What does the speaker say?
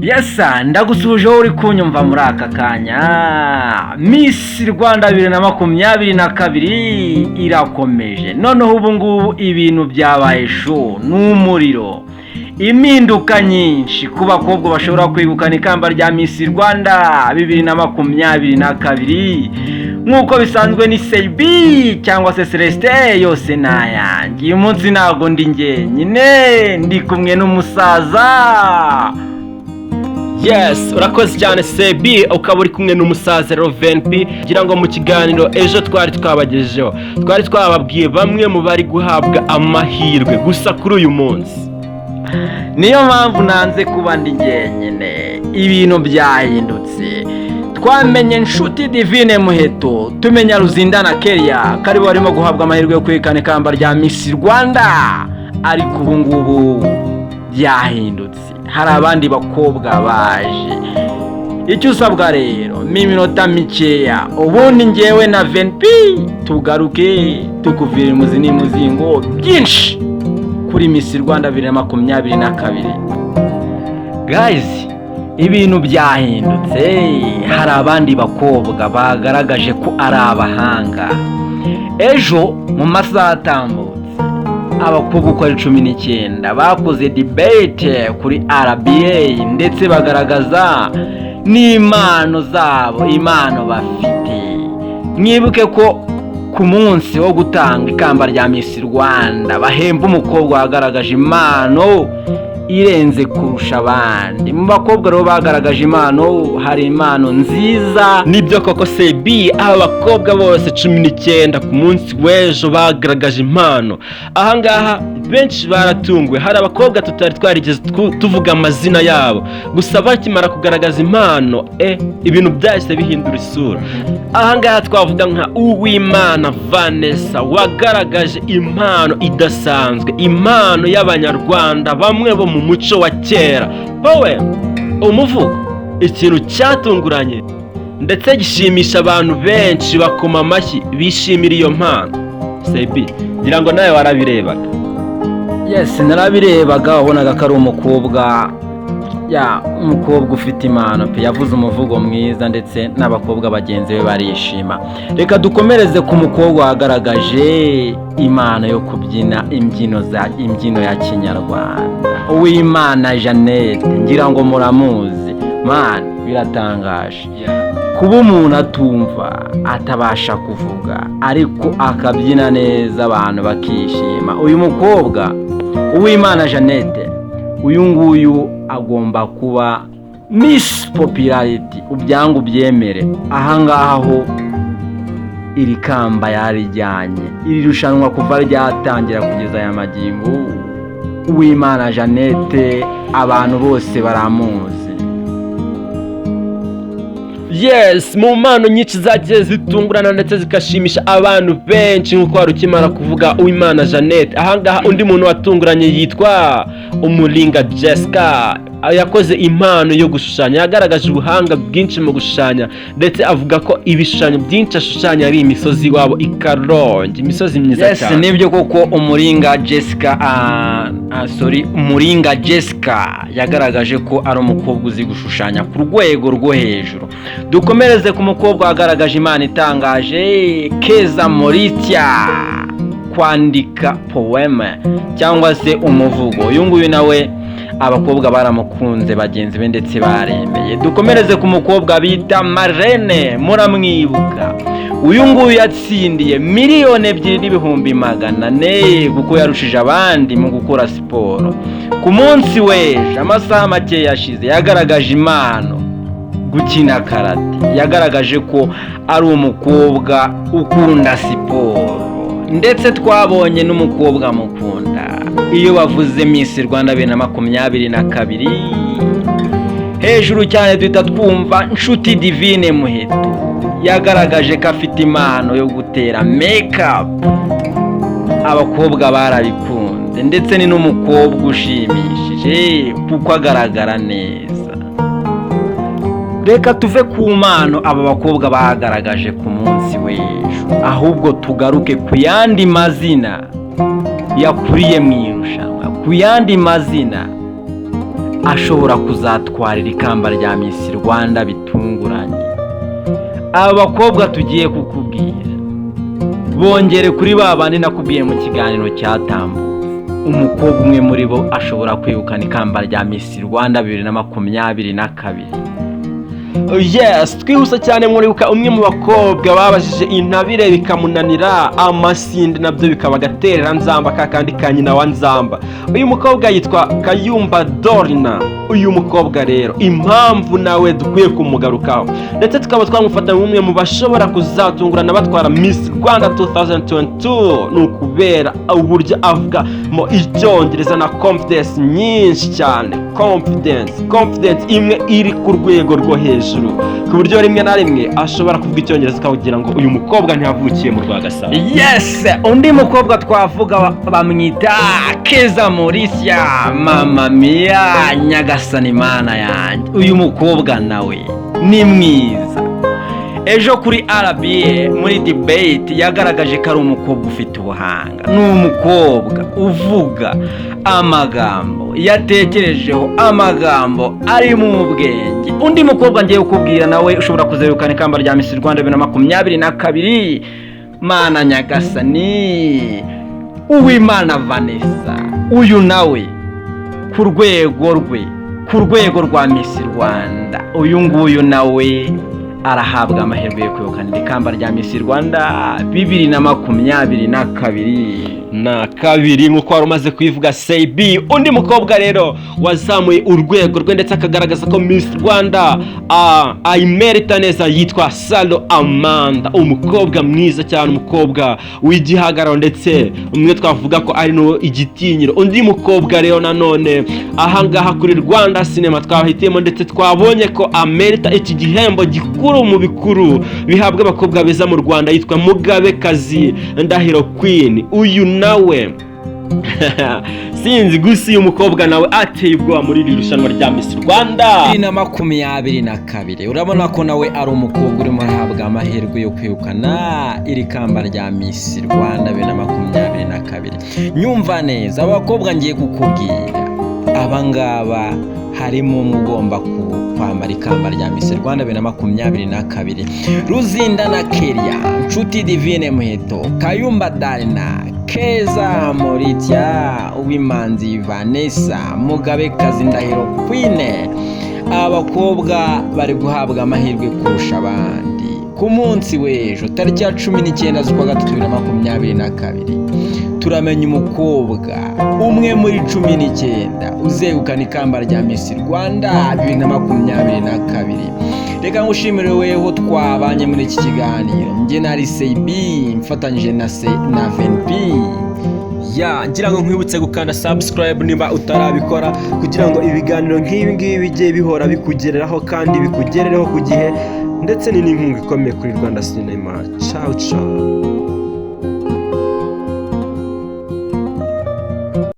Yesa ndagusuje uri kunyumva muri aka kanya. Miss Rwanda 2022 irakomeje. Noneho ubu ngubu ibintu byabaye show n'umuriro. Impinduka nyinshi ku bakobwa bashobora kwegukana ikamba rya Miss Rwanda 2022 nk'uko bisanzwe ni Sebi cyangwa se Celeste yose nayanjye. Uyu munsi ntago ndi njyenyine, ndi kumwe n'umusaza. Yes, urakoze cyane Sebi, ukaba uri kumwe n'umusaza Rovenpi. Ngira ngo mu kiganiro ejo twari twababwiye bamwe mu bari guhabwa amahirwe gusa kuri uyu munsi. Niyo mpamvu nanze kuba ndi njyenyine, ibintu byahindutse. Twamenye inshuti Divine Muheto, tumenya Ruzindana Keria kari barimo guhabwa amahirwe yo kwegukana ikamba rya Miss Rwanda, ariko ubu ngubu byahindutse. Hari abandi bakobwa baje. Icyo usabwa rero minota mikeya, ubundi njyewe na Venpi tugaruke tukuvira muzingo byinshi kuri Miss Rwanda 2022. Guys, ibintu byahindutse. Hari abandi bakobwa bagaragaje ko ari abahanga. Ejo mu masaha atambutse abakobwa uko ari 19 bakoze debate kuri RBA ndetse bagaragaza n'impano zabo, impano bafite. Mwibuke ko ku munsi wo gutanga ikamba rya Miss Rwanda bahemba umukobwa wagaragaje impano irenze kurusha abandi. Mu bakobwa rero bagaragaje impano, hari impano nziza. Nibyo koko Sebi, aba bakobwa bose 19 ku munsi w'ejo bagaragaje impano. Ahangaha benshi baratunguwe. Hari abakobwa tutari twarigeze tuvuga amazina yabo, gusa bakimara kugaragaza impano ibintu byahise bihindura isura. Ahangaha twavuga nka Uwimana Vanessa wagaragaje impano idasanzwe, impano y'abanyarwanda bamwe bo mu muco wa kera. Poem, umuvugo, ikintu cyatunguranye ndetse gishimisha abantu benshi, bakoma amashyi bishimira iyo mpano. Sebi, ngira ngo nawe warabirebaga. Yes, narabirebaga. Wabonaga ko ari umukobwa umukobwa ufite impano pe, yavuze umuvugo mwiza ndetse n'abakobwa bagenzi be barishima. Reka dukomereze ku mukobwa wagaragaje impano yo kubyina imbyino ya Kinyarwanda, Uwimana Jeannette. Ngira ngo muramuzi man, biratangaje kuba umuntu atumva, atabasha kuvuga ariko akabyina neza abantu bakishima. Uyu mukobwa Uwimana Jeannette, uyu nguyu agomba kuba Miss Popularity, ubyangu byemere. Ahangaha ho iri kamba yarijyanye, iri rushanwa kuva ryatangira kugeza aya magingo. Uwimana Jeannette abantu bose baramuzi. Yes, mu mpano nyinshi zagiye zitungurana ndetse zikashimisha abantu benshi nk'uko wari ukimara kuvuga Uwimana Jeannette. Ahangaha undi muntu watunguranye yitwa Umuringa Jessica, yakoze impano yo gushushanya. Yagaragaje ubuhanga bwinshi mu gushushanya ndetse avuga ko ibishushanyo byinshi ashushanya ari imisozi iwabo i Karongi, imisozi myiza cyane. Yes, nibyo koko. Umuringa Jessica Umuringa Jessica yagaragaje ko ari umukobwa uzi gushushanya ku rwego rwo hejuru. Dukomereze ku mukobwa wagaragaje impano itangaje, Keza Moritia, kwandika poeme cyangwa se umuvugo. Uyu nguyu nawe abakobwa baramukunze bagenzi be ndetse baremeye. Dukomereze ku mukobwa bita Marene, muramwibuka. Uyu nguyu yatsindiye 2,200,000 kuko yarushije abandi mu gukora siporo. Ku munsi w'ejo amasaha make yashize yagaragaje impano gukina karate. Yagaragaje ko ari umukobwa ukunda siporo ndetse twabonye n'umukobwa mukunda. Iyo bavuze Miss Rwanda 2022 hejuru cyane duhita twumva inshuti Divine Muheto, yagaragaje ko afite impano yo gutera makeup. Abakobwa barabikunze ndetse ni n'umukobwa ushimishije kuko agaragara neza. Reka tuve ku mpano aba bakobwa bagaragaje ku munsi w'ejo, ahubwo tugaruke ku yandi mazina yakuriye mu irushanwa, ku yandi mazina ashobora kuzatwarira ikamba rya Miss Rwanda bitunguranye. Aba bakobwa tugiye kukubwira bongere kuri babandi nakubwiye mu kiganiro cyatambutse. Umukobwa umwe muri bo ashobora kwegukana ikamba rya Miss Rwanda 2022. Yes, twihuse cyane muribuka umwe mu bakobwa babajije intabire bikamunanira, amasinde nabyo bikaba gaterera nzamba kakandi ka nyina wa nzamba. Uyu mukobwa yitwa Kayumba Dorina. Uyu mukobwa rero impamvu nawe dukwiye kumugarukaho ndetse tukaba twamufata umwe mu bashobora kuzatungurana batwara Miss Rwanda 2022 nukubera uburyo avuga mu icyongereza na confidence nyinshi cyane. Confidence imwe iri ku rwego rwo hejuru ku buryo rimwe na rimwe ashobora kuvuga icyongereza ukagira ngo uyu mukobwa ntiyavukiye mu Rwagasabo. Yes, undi mukobwa twavuga bamwita Keza Mauricia, mama mia nyagasani mana yanjye. Uyu mukobwa nawe ni mwiza. Ejo kuri RBA muri debate yagaragaje ko ari umukobwa ufite ubuhanga. Ni umukobwa uvuga amagambo yatekerejeho, amagambo ari mu ubwenge. Undi mukobwa ngiye kukubwira nawe ushobora kuzegukana ikamba rya Miss Rwanda 2022, mana nyagasani Uwimana Vanessa. Uyu nawe ku rwego rwa Miss Rwanda, uyu nguyu nawe arahabwa amahirwe yo kwegukana ikamba rya Miss Rwanda 2022 nk'uko wari umaze kubivuga Seibi. Undi mukobwa rero wazamuye urwego rwe ndetse akagaragaza ko Miss Rwanda ayimerita neza yitwa Salo Amanda. Umukobwa mwiza cyane, umukobwa w'igihagararo ndetse umwe twavuga ko ari no igitinyiro. Undi mukobwa rero nanone ahangaha kuri Rwanda Cinema twahitemo ndetse twabonye ko amerita iki gihembo gikuru mu bikuru bihabwa abakobwa beza mu Rwanda, yitwa Mugabekazi Ndahiro Queen. Uyu nawe sinzi gusa uyu mukobwa nawe ateye ubwoba muri iri rushanwa rya Miss Rwanda 2022. Urabona ko nawe ari umukobwa urimo arahabwa amahirwe yo kwegukana iri kamba rya Miss Rwanda 2022. Nyumva neza abakobwa ngiye kukubwira, abangaba harimo umugomba kwambara ikamba rya Miss Rwanda 2022: Ruzindana Keria, Nshuti Divine Muheto, Kayumba Darina, Keza Mauricia, Uwimanzi Vanessa, Mugabekazi Ndahiro Queen. Abakobwa bari guhabwa amahirwe kurusha abandi ku munsi w'ejo tariki ya 19 z'ukwa gatatu 2022. Turamenya umukobwa umwe muri 19 uzegukana ikamba rya Miss Rwanda 2022. Reka ngushimire weho twabanye muri iki kiganiro. Nge nari Seibi mfatanyije na VNP. ngira ngo nkwibutse gukanda subscribe niba utarabikora kugira ngo ibiganiro nk'ibi ngibi bijye bihora bikugereraho kandi bikugerereho ku gihe, ndetse n'inkunga ikomeye kuri Rwanda Cinema. Ciao ciao.